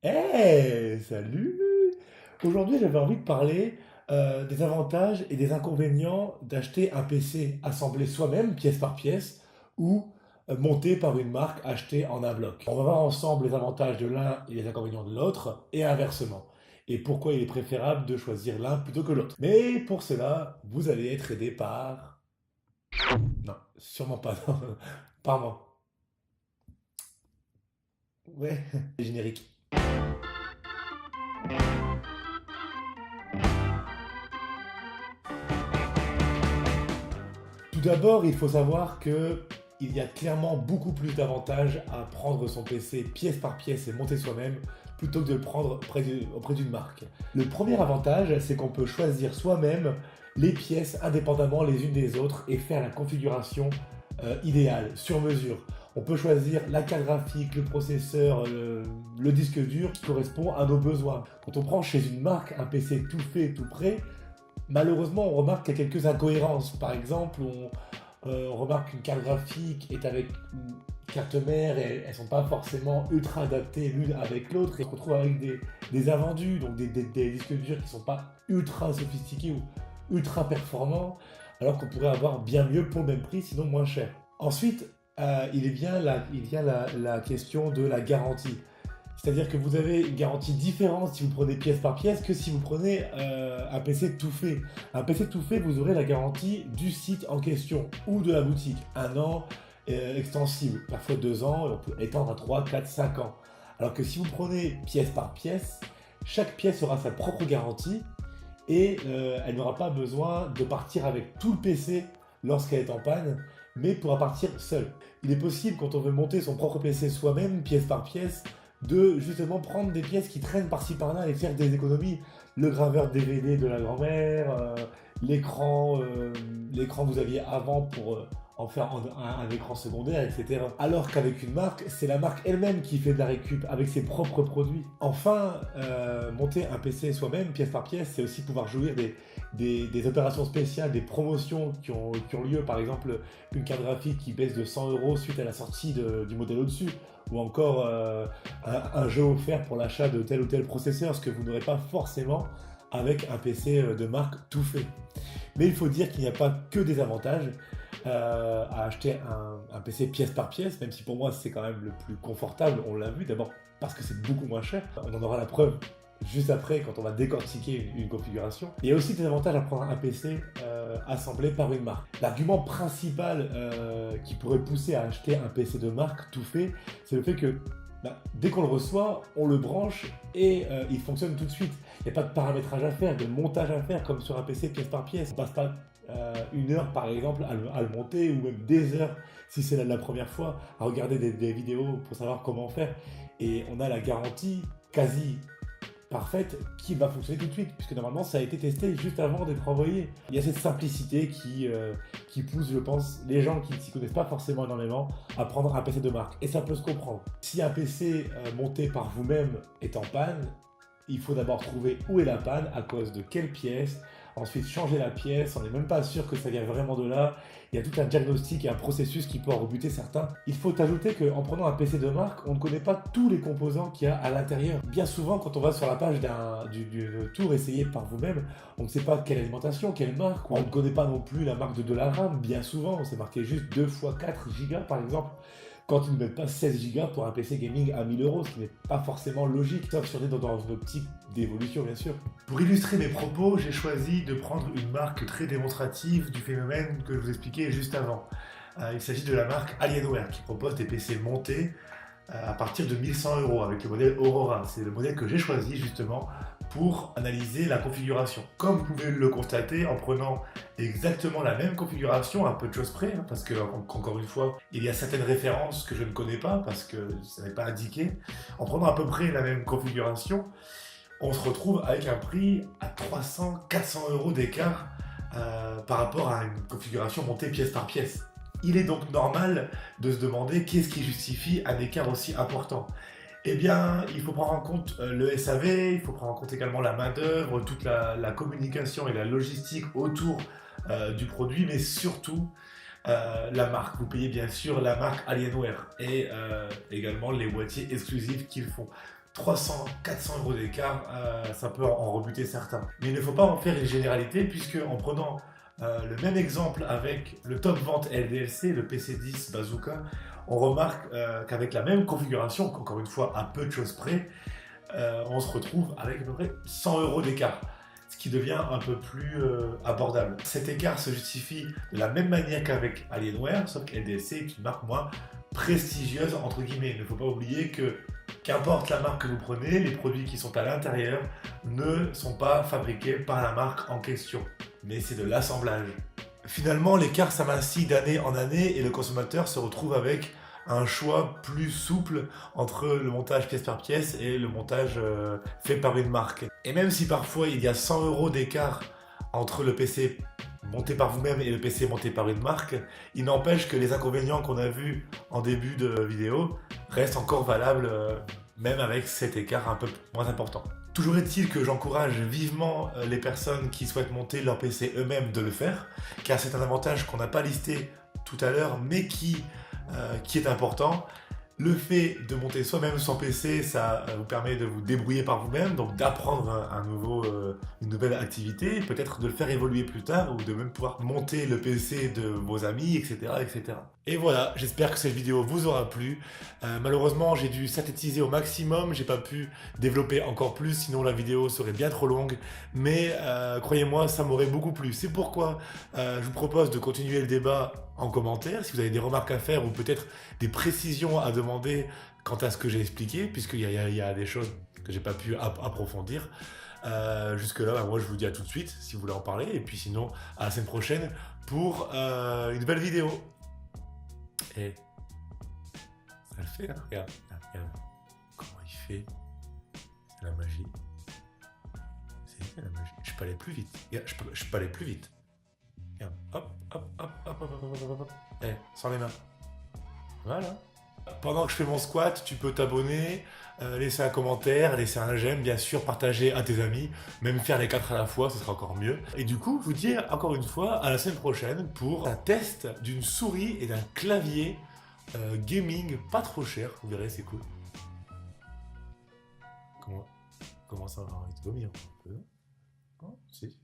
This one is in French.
Hey, salut! Aujourd'hui, j'avais envie de parler des avantages et des inconvénients d'acheter un PC assemblé soi-même, pièce par pièce, ou monté par une marque achetée en un bloc. On va voir ensemble les avantages de l'un et les inconvénients de l'autre, et inversement. Et pourquoi il est préférable de choisir l'un plutôt que l'autre. Mais pour cela, vous allez être aidé par... Non, sûrement pas, non. Par moi. Ouais, générique. Tout d'abord, il faut savoir que il y a clairement beaucoup plus d'avantages à prendre son PC pièce par pièce et monter soi-même plutôt que de le prendre auprès d'une marque. Le premier avantage, c'est qu'on peut choisir soi-même les pièces indépendamment les unes des autres et faire la configuration idéale, sur mesure. On peut choisir la carte graphique, le processeur, le disque dur qui correspond à nos besoins. Quand on prend chez une marque un PC tout fait, tout prêt, malheureusement, on remarque qu'il y a quelques incohérences. Par exemple, on remarque qu'une carte graphique est avec une carte mère et elles ne sont pas forcément ultra adaptées l'une avec l'autre. Et on se retrouve avec des invendus, donc des disques durs qui ne sont pas ultra sophistiqués ou ultra performants, alors qu'on pourrait avoir bien mieux pour le même prix, sinon moins cher. Ensuite, il vient la question de la garantie. C'est-à-dire que vous avez une garantie différente si vous prenez pièce par pièce que si vous prenez un PC tout fait. Un PC tout fait, vous aurez la garantie du site en question ou de la boutique. Un an extensible, parfois 2 ans, et on peut étendre à 3, 4, 5 ans. Alors que si vous prenez pièce par pièce, chaque pièce aura sa propre garantie et elle n'aura pas besoin de partir avec tout le PC lorsqu'elle est en panne, mais pourra partir seule. Il est possible, quand on veut monter son propre PC soi-même, pièce par pièce, de justement prendre des pièces qui traînent par-ci par-là et faire des économies. Le graveur DVD de la grand-mère, l'écran que vous aviez avant pour en faire un écran secondaire, etc. Alors qu'avec une marque, c'est la marque elle-même qui fait de la récup avec ses propres produits. Enfin, monter un PC soi-même, pièce par pièce, c'est aussi pouvoir jouir des opérations spéciales, des promotions qui ont lieu. Par exemple, une carte graphique qui baisse de 100 euros suite à la sortie du modèle au-dessus, ou encore un jeu offert pour l'achat de tel ou tel processeur, ce que vous n'aurez pas forcément avec un PC de marque tout fait. Mais il faut dire qu'il n'y a pas que des avantages à acheter un PC pièce par pièce, même si pour moi c'est quand même le plus confortable, on l'a vu, d'abord parce que c'est beaucoup moins cher, on en aura la preuve juste après quand on va décortiquer une configuration. Il y a aussi des avantages à prendre un PC assemblé par une marque. L'argument principal qui pourrait pousser à acheter un PC de marque tout fait, c'est le fait que dès qu'on le reçoit, on le branche et il fonctionne tout de suite. Il n'y a pas de paramétrage à faire, de montage à faire comme sur un PC pièce par pièce. On passe pas 1 heure par exemple à le monter ou même des heures si c'est la première fois à regarder des vidéos pour savoir comment faire. Et on a la garantie quasi parfaite qui va fonctionner tout de suite, puisque normalement ça a été testé juste avant d'être envoyé. Il y a cette simplicité qui pousse, je pense, les gens qui ne s'y connaissent pas forcément énormément à prendre un PC de marque. Et ça peut se comprendre. Si un PC monté par vous-même est en panne, il faut d'abord trouver où est la panne, à cause de quelle pièce, ensuite changer la pièce, on n'est même pas sûr que ça vient vraiment de là. Il y a tout un diagnostic et un processus qui peut en rebuter certains. Il faut ajouter qu'en prenant un PC de marque, on ne connaît pas tous les composants qu'il y a à l'intérieur. Bien souvent, quand on va sur la page d'une tour essayée par vous-même, on ne sait pas quelle alimentation, quelle marque, on ne connaît pas non plus la marque de la RAM. Bien souvent, c'est marqué juste 2 x 4 Go par exemple, quand ils ne mettent pas 16 Go pour un PC gaming à 1000 euros, ce qui n'est pas forcément logique, sauf si on est dans une optique d'évolution, bien sûr. Pour illustrer mes propos, j'ai choisi de prendre une marque très démonstrative du phénomène que je vous expliquais juste avant. Il s'agit de la marque Alienware qui propose des PC montés à partir de 1100 euros avec le modèle Aurora. C'est le modèle que j'ai choisi justement pour analyser la configuration. Comme vous pouvez le constater en prenant exactement la même configuration, un peu de choses près, hein, parce que encore une fois, il y a certaines références que je ne connais pas parce que ça n'est pas indiqué. En prenant à peu près la même configuration, on se retrouve avec un prix à 300-400 euros d'écart par rapport à une configuration montée pièce par pièce. Il est donc normal de se demander qu'est-ce qui justifie un écart aussi important. Eh bien, il faut prendre en compte le SAV, il faut prendre en compte également la main-d'œuvre, toute la communication et la logistique autour du produit, mais surtout la marque. Vous payez bien sûr la marque Alienware et également les boîtiers exclusifs qu'ils font. 300, 400 euros d'écart, ça peut en rebuter certains. Mais il ne faut pas en faire une généralité, puisque en prenant le même exemple avec le top vente LDLC, le PC10 Bazooka, on remarque qu'avec la même configuration, encore une fois à peu de choses près, on se retrouve avec à peu près 100 euros d'écart, ce qui devient un peu plus abordable. Cet écart se justifie de la même manière qu'avec Alienware, sauf que LDLC est une marque moins prestigieuse, entre guillemets. Il ne faut pas oublier que, qu'importe la marque que vous prenez, les produits qui sont à l'intérieur ne sont pas fabriqués par la marque en question, mais c'est de l'assemblage. Finalement, l'écart s'amincit d'année en année et le consommateur se retrouve avec un choix plus souple entre le montage pièce par pièce et le montage fait par une marque. Et même si parfois il y a 100 euros d'écart entre le PC monté par vous-même et le PC monté par une marque, il n'empêche que les inconvénients qu'on a vus en début de vidéo restent encore valables même avec cet écart un peu moins important. Toujours est-il que j'encourage vivement les personnes qui souhaitent monter leur PC eux-mêmes de le faire, car c'est un avantage qu'on n'a pas listé tout à l'heure, mais qui est important. Le fait de monter soi-même son PC, ça vous permet de vous débrouiller par vous-même, donc d'apprendre une nouvelle activité, peut-être de le faire évoluer plus tard, ou de même pouvoir monter le PC de vos amis, etc. etc. Et voilà, j'espère que cette vidéo vous aura plu. Malheureusement, j'ai dû synthétiser au maximum, j'ai pas pu développer encore plus, sinon la vidéo serait bien trop longue, mais croyez-moi, ça m'aurait beaucoup plu. C'est pourquoi je vous propose de continuer le débat en commentaire, si vous avez des remarques à faire ou peut-être des précisions à demander quant à ce que j'ai expliqué, puisqu'il y a des choses que j'ai pas pu approfondir. Jusque-là, bah, moi je vous dis à tout de suite si vous voulez en parler, et puis sinon à la semaine prochaine pour une nouvelle vidéo. Et ça le fait, hein. Regarde, regarde comment il fait. C'est la magie. C'est la magie. Je peux aller plus vite. Regarde, je peux aller plus vite. Regarde, hop, hop, hop, hop, hop, hop, hop, hop, hop. Eh, sans les mains. Voilà. Pendant que je fais mon squat, tu peux t'abonner, laisser un commentaire, laisser un j'aime, bien sûr, partager à tes amis, même faire les 4 à la fois, ce sera encore mieux. Et du coup, je vous dis encore une fois à la semaine prochaine pour un test d'une souris et d'un clavier gaming pas trop cher. Vous verrez, c'est cool. Comment ça va? Il te vomir un peu? Non, si.